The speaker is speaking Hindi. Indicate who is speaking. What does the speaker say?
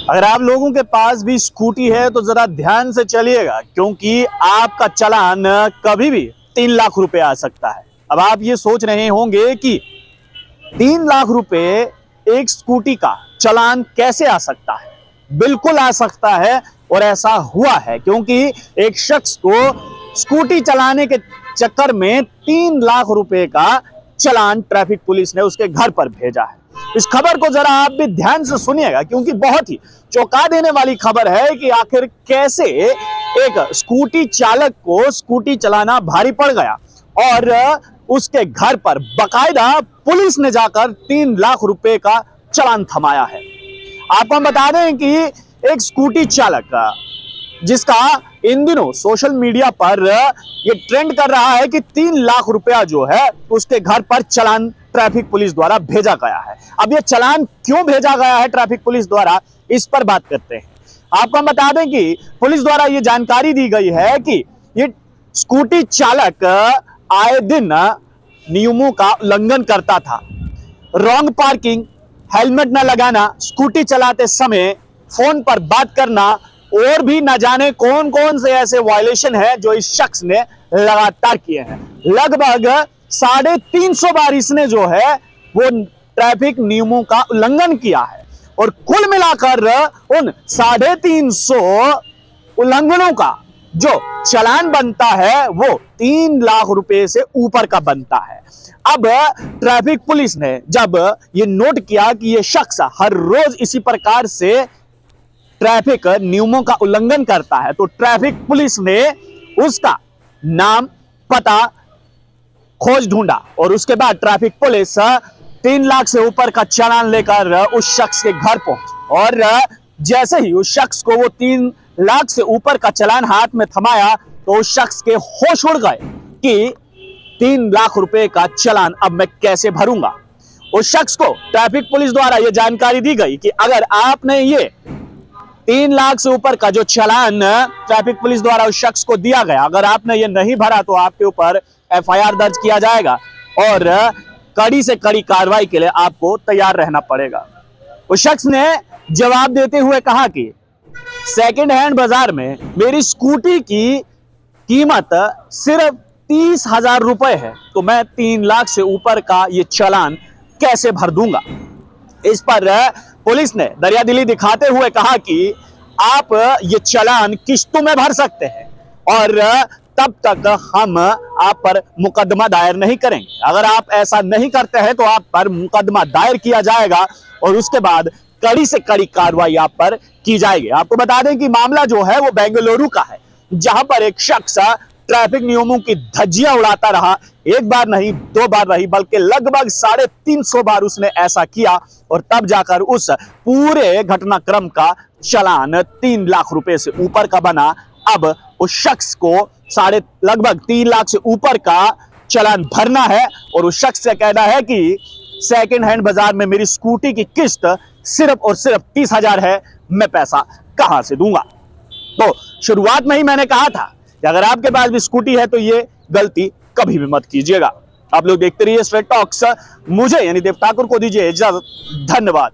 Speaker 1: अगर आप लोगों के पास भी स्कूटी है तो जरा ध्यान से चलिएगा, क्योंकि आपका चालान कभी भी 3 लाख रुपए आ सकता है। अब आप ये सोच रहे होंगे कि 3 लाख रुपए एक स्कूटी का चालान कैसे आ सकता है। बिल्कुल आ सकता है, और ऐसा हुआ है, क्योंकि एक शख्स को स्कूटी चलाने के चक्कर में 3 लाख रुपए का चालान ट्रैफिक पुलिस ने उसके घर पर भेजा है। इस खबर को जरा आप भी ध्यान से सुनिएगा, क्योंकि बहुत ही चौंका देने वाली खबर है कि आखिर कैसे एक स्कूटी चालक को स्कूटी चलाना भारी पड़ गया और उसके घर पर बकायदा पुलिस ने जाकर 3 लाख रुपए का चालान थमाया है। आपको हम बता दें कि एक स्कूटी चालक जिसका इन दिनों सोशल मीडिया पर ये ट्रेंड कर रहा है कि 3 लाख रुपया जो है उसके घर पर चालान ट्रैफिक पुलिस द्वारा भेजा गया है। अब ये चालान क्यों भेजा गया है ट्रैफिक पुलिस द्वारा, इस पर बात करते हैं। आपको हम बता दें कि पुलिस द्वारा ये जानकारी दी गई है कि ये स्कूटी चालक आए दिन नियमों का उल्लंघन करता था। रॉन्ग पार्किंग, हेलमेट न लगाना, स्कूटी चलाते समय फोन पर बात करना और भी न जाने कौन कौन से ऐसे वायलेशन है जो इस शख्स ने लगातार किए हैं। लगभग 350 बार इसने जो है वो ट्रैफिक नियमों का उल्लंघन किया है, और कुल मिलाकर उन 350 उल्लंघनों का जो चालान बनता है वो 3 लाख रुपए से ऊपर का बनता है। अब ट्रैफिक पुलिस ने जब ये नोट किया कि ये शख्स हर रोज इसी प्रकार से ट्रैफिक नियमों का उल्लंघन करता है, तो ट्रैफिक पुलिस ने उसका नाम, पता खोज ढूंढा, और उसके बाद ट्रैफिक पुलिस 3 लाख से ऊपर का चालान लेकर उस शख्स के घर पहुंची, और जैसे ही उस शख्स को वो 3 लाख से ऊपर का चालान हाथ में थमाया तो उस शख्स के होश उड़ गए कि 3 लाख रुपए का चालान अब मैं कैसे भरूंगा। उस शख्स को ट्रैफिक पुलिस द्वारा यह जानकारी दी गई कि अगर आपने ये 3 लाख से ऊपर का जो चालान ट्रैफिक पुलिस द्वारा उस शख्स को दिया गया, अगर आपने ये नहीं भरा तो आपके ऊपर FIR दर्ज किया जाएगा और कड़ी से कड़ी कार्रवाई के लिए आपको तैयार रहना पड़ेगा। उस शख्स ने जवाब देते हुए कहा कि सेकंड हैंड बाजार में मेरी स्कूटी की कीमत सिर्फ 30,000 रुपए है, तो मैं 3 लाख से ऊपर का ये चालान कैसे भर दूंगा। इस पर पुलिस ने दरियादिली दिखाते हुए कहा कि आप ये चालान किस्तों में भर सकते हैं और तब तक हम आप पर मुकदमा दायर नहीं करेंगे। अगर आप ऐसा नहीं करते हैं तो आप पर मुकदमा दायर किया जाएगा और उसके बाद कड़ी से कड़ी कार्रवाई आप पर की जाएगी। आपको बता दें कि मामला जो है वो बेंगलुरु का है, जहां पर एक शख्स ट्रैफिक नियमों की धज्जियां उड़ाता रहा। एक बार नहीं, 2 बार नहीं, बल्कि लगभग 350 बार उसने ऐसा किया, और तब जाकर उस पूरे घटनाक्रम का चालान 3 लाख रुपए से ऊपर का बना। अब उस शख्स को लगभग 3 लाख से ऊपर का चालान भरना है, और उस शख्स से कहना है कि सेकंड हैंड बाजार में मेरी स्कूटी की किस्त सिर्फ और सिर्फ 30,000 है, मैं पैसा कहां से दूंगा। तो शुरुआत में ही मैंने कहा था कि अगर आपके पास भी स्कूटी है तो ये गलती कभी भी मत कीजिएगा। आप लोग देखते रहिए स्ट्रेट टॉक्स। मुझे यानी देव ठाकुर को दीजिए इजाजत। धन्यवाद।